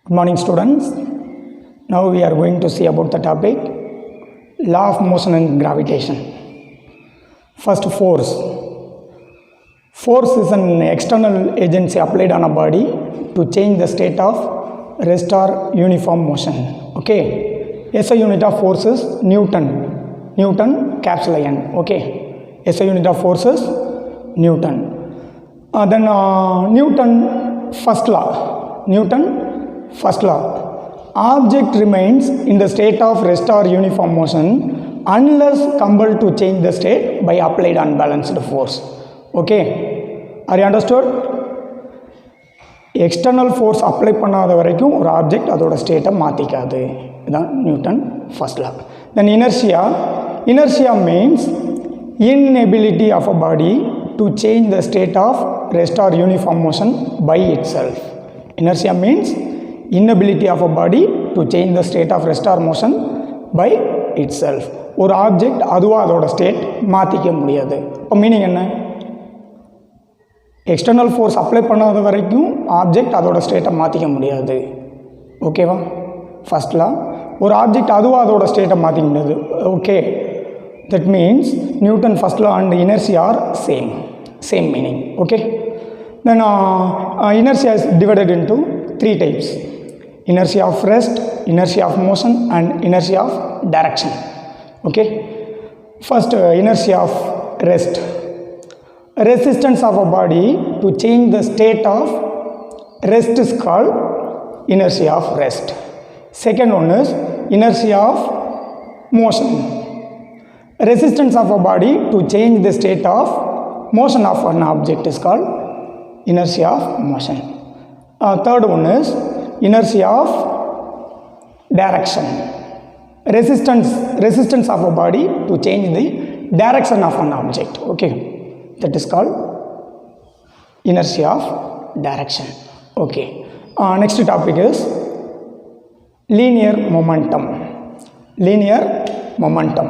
Good morning, students. Now we are going to see about the topic law of motion and gravitation. First, force. Force is an external agency applied on a body to change the state of rest or uniform motion. Okay. SI unit of force is Newton. Newton capital N. Okay. SI unit of force is Newton. Then Newton first law. Newton first law. Object remains in the state of rest or uniform motion unless compelled to change the state by applied unbalanced force. Okay. Are you understood? External force apply பண்ணாத வரைக்கும் ஒரு object அதோட ஸ்டேட்டை மாற்றிக்காது. இதுதான் Newton first law. Then inertia means inability of a body to change the state of rest or uniform motion by itself. Inertia means inability of a body to change the state of rest or motion by itself. ஒரு object அதுவாக அதோட state மாற்றிக்க முடியாது. இப்போ meaning என்ன? External force apply பண்ணாத வரைக்கும் object அதோட ஸ்டேட்டை மாற்றிக்க முடியாது. ஓகேவா? ஃபர்ஸ்ட்லா ஒரு ஆப்ஜெக்ட் அதுவாக அதோட ஸ்டேட்டை மாற்றிக்க முடியாது. Okay, that means Newton first law and inertia are same meaning. Okay, then inertia is divided into three types: inertia of rest, inertia of motion, and inertia of direction. Okay, first inertia of rest. Resistance of a body to change the state of rest is called inertia of rest. Second one is inertia of motion. Resistance of a body to change the state of motion of an object is called inertia of motion. Third one is inertia of direction. Resistance of a body to change the direction of an object. Okay, that is called inertia of direction. Okay, next topic is linear momentum. Linear momentum.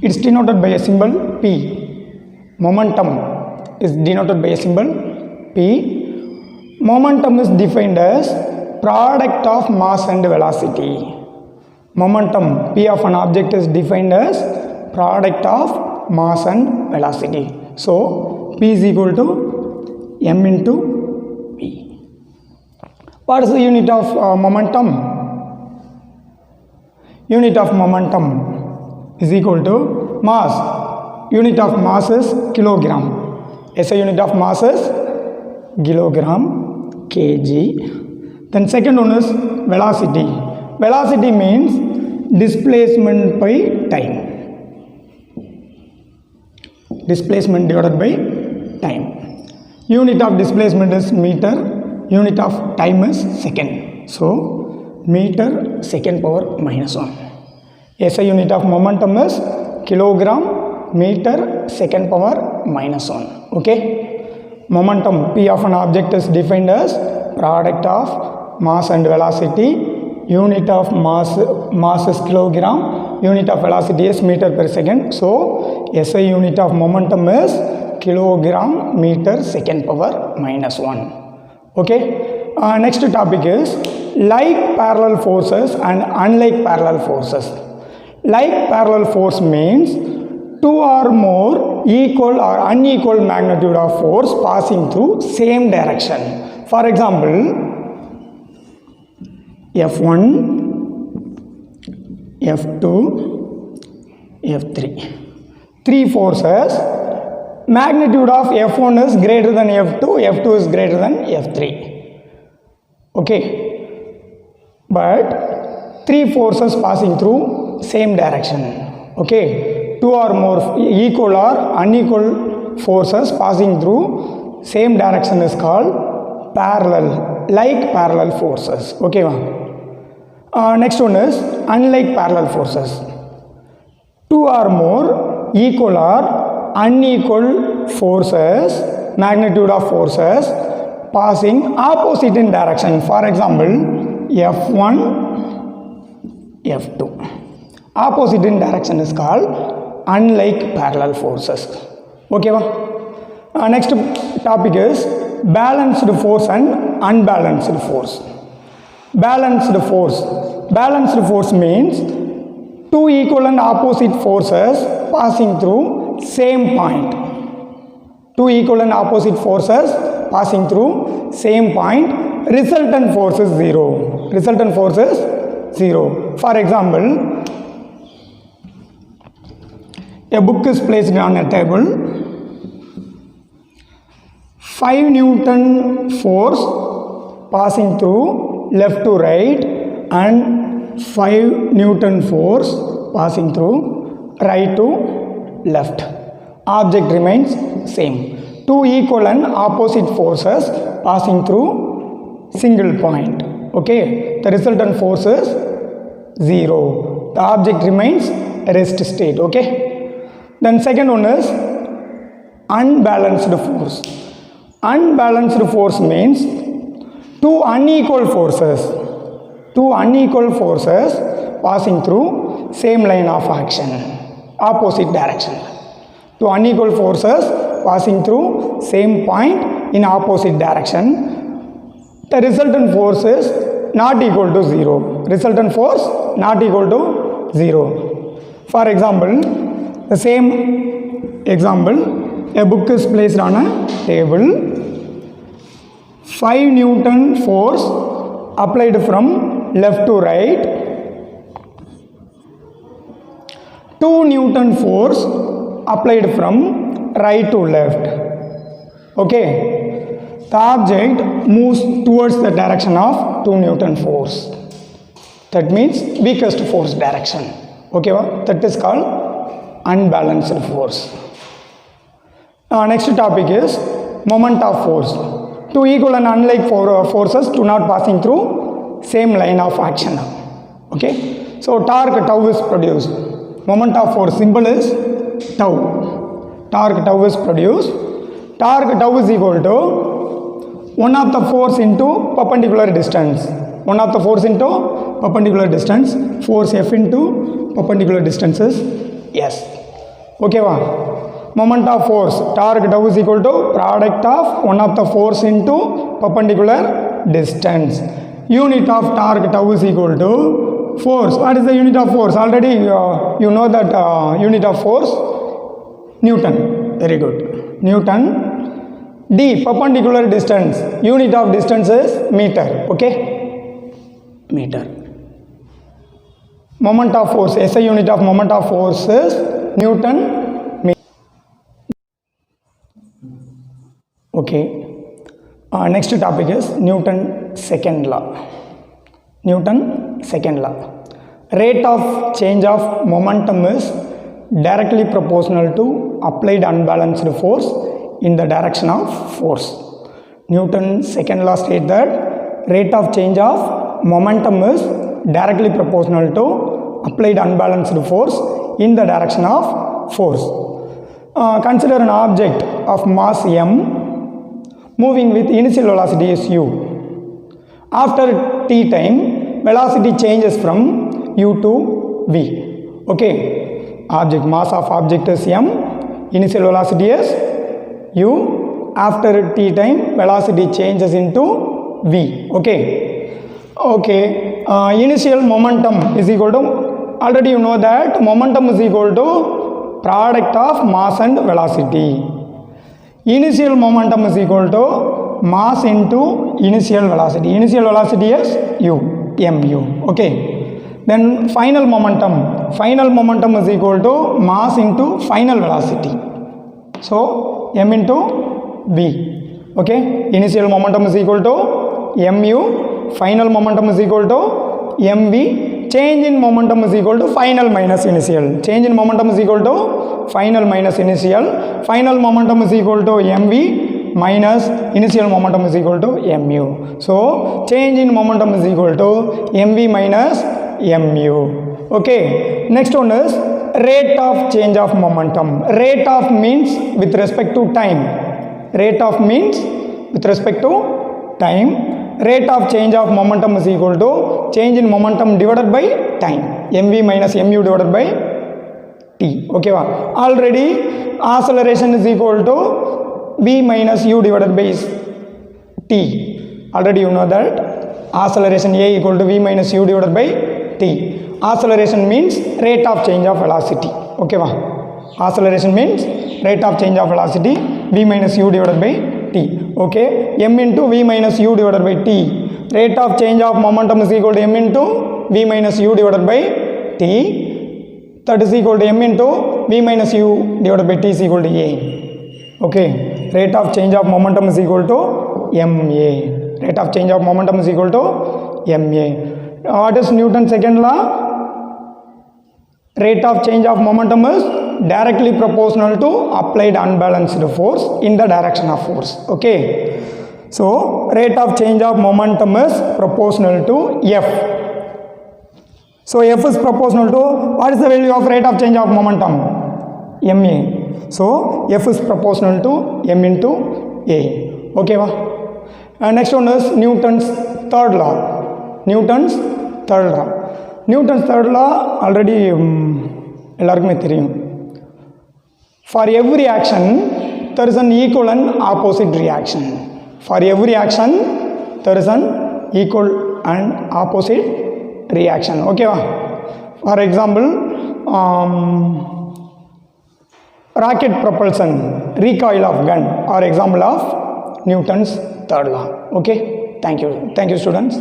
It's denoted by a symbol P. Momentum is denoted by a symbol P. Momentum is defined as product of mass and velocity. Momentum P of an object is defined as product of mass and velocity. So P is equal to m into P. What is the unit of momentum? Unit of momentum is equal to mass. Unit of mass is kilogram. SI unit of mass is kilogram, kg. Then second one is velocity. Velocity means displacement by time. Displacement divided by time. Unit of displacement is meter. Unit of time is second. So meter second power minus 1. SI unit of momentum is kilogram meter second power minus 1. Okay, momentum P of an object is defined as product of mass and velocity. Unit of mass is kilogram. Unit of velocity is meter per second. So SI unit of momentum is kilogram meter second power minus 1. Okay, next topic is like parallel forces and unlike parallel forces. Like parallel force means two or more equal or unequal magnitude of force passing through same direction. For example, F1, F2, F3. Three forces. Magnitude of F1 is greater than F2, F2 is greater than F3. Okay, but three forces passing through same direction. Okay, two or more equal or unequal forces passing through same direction is called parallel, like parallel forces. Okay, next one is unlike parallel forces. Two or more equal or unequal forces, magnitude of forces passing opposite in direction. For example, F1, F2. Opposite in direction is called unlike parallel forces. Okay va? Next topic is balanced force and unbalanced force. Balanced force means two equal and opposite forces passing through same point. Two equal and opposite forces passing through same point. Resultant force is 0. Resultant force is 0. For example, a book is placed on a table. 5 Newton force passing through left to right and 5 Newton force passing through right to left. Object remains same. Two equal and opposite forces passing through single point. Okay, the resultant force is 0. The object remains rest state. Okay, then second one is unbalanced force. Unbalanced force means two unequal forces passing through same line of action, opposite direction. Two unequal forces passing through same point in opposite direction. The resultant force is not equal to 0. Resultant force not equal to 0. For example, the same example, a book is placed on a table. 5 Newton force applied from left to right. 2 Newton force applied from right to left. Okay, the object moves towards the direction of 2 Newton force. That means weakest force direction. Okay, that is called unbalanced force. Next topic is moment of force. Two equal and unlike forces do not passing through same line of action. Okay, so torque tau is produced. Moment of force symbol is tau. Torque tau is produced. Torque tau is equal to 1 of the force into perpendicular distance. 1 of the force into perpendicular distance. Force F into perpendicular distance is S. Okay va? Moment of force torque tau is equal to product of 1 of the force into perpendicular distance. Unit of torque tau is equal to force. What is the unit of force? Already you know that unit of force Newton. Very good. Newton. D, perpendicular distance. Unit of distance is meter. Okay, meter. Moment of force, SI unit of moment of force is Newton meter. Okay, next topic is Newton second law. Newton second law. Rate of change of momentum is directly proportional to applied unbalanced force in the direction of force. Newton's second law states that rate of change of momentum is directly proportional to applied unbalanced force in the direction of force. Consider an object of mass m moving with initial velocity is u. After t time, velocity changes from u to v. Okay, object mass of object is m, initial velocity is u. After t time, velocity changes into v. Okay, initial momentum is equal to, already you know that momentum is equal to product of mass and velocity. Initial momentum is equal to mass into initial velocity. Initial velocity is u, mu. Okay, then final momentum is equal to mass into final velocity. So m into v. Okay, initial momentum is equal to mu, final momentum is equal to mv. Change in momentum is equal to final minus initial. Change in momentum is equal to final minus initial. Final momentum is equal to mv minus initial momentum is equal to mu. So change in momentum is equal to mv minus mu. Okay, next one is rate of change of momentum. Rate of means with respect to time. Rate of means with respect to time. Rate of change of momentum is equal to change in momentum divided by time. mv minus mu divided by t. ஓகேவா? Already acceleration is equal to v minus u divided by t. Already you know that acceleration a equal to v minus u divided by t. Acceleration means rate of change of velocity. ஓகேவா? Acceleration means rate of change of velocity v minus u divided by t. Okay, m into v minus u divided by t. Rate of change of momentum is equal to m into v minus u divided by t. That is equal to m into v minus u divided by t is equal to a. Okay, rate of change of momentum is equal to ma. Rate of change of momentum is equal to ma. What is Newton's second law? Rate of change of momentum is directly proportional to applied unbalanced force in the direction of force. Okay, so rate of change of momentum is proportional to f. So f is proportional to, what is the value of rate of change of momentum? ma. So f is proportional to m into a. Okay va? Next one is Newton's third law. Newton's third law. Newton's third law already எல்லாருக்குமே தெரியும். For every action there is an equal and opposite reaction. For every action there is an equal and opposite reaction. Okay va? For example, rocket propulsion, recoil of gun are example of Newton's third law. Okay, thank you students.